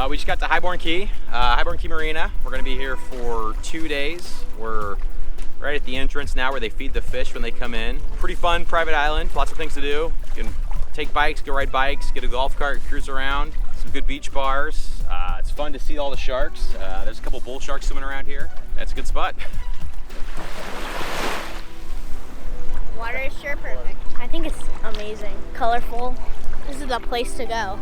We just got to Highbourne Cay, Highbourne Cay Marina. We're going to be here for 2 days. We're right at the entrance now where they feed the fish when they come in. Pretty fun private island, lots of things to do. You can take bikes, go ride bikes, get a golf cart, cruise around. Some good beach bars. It's fun to see all the sharks. There's a couple bull sharks swimming around here. That's a good spot. Water is sure perfect. I think it's amazing, colorful. This is the place to go.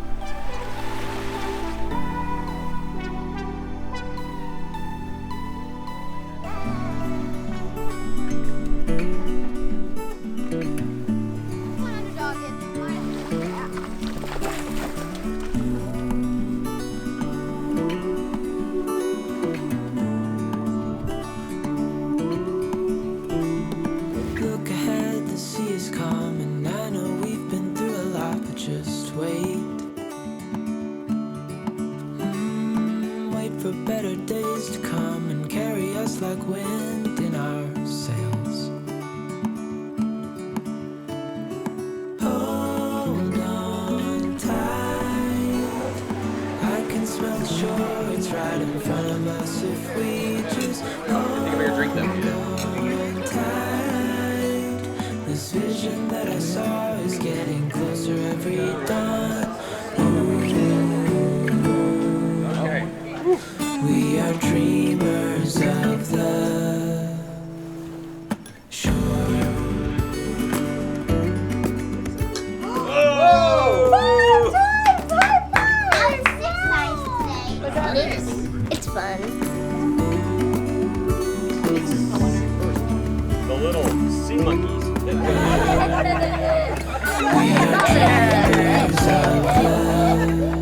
For better days to come and carry us like wind in our sails. Hold on tight, I can smell the shore, it's right in front of us if we just hold on tight. This vision that I saw is getting closer every dawn. We are dreamers of the shore. It's fun. The little sea monkeys. We are dreamers of the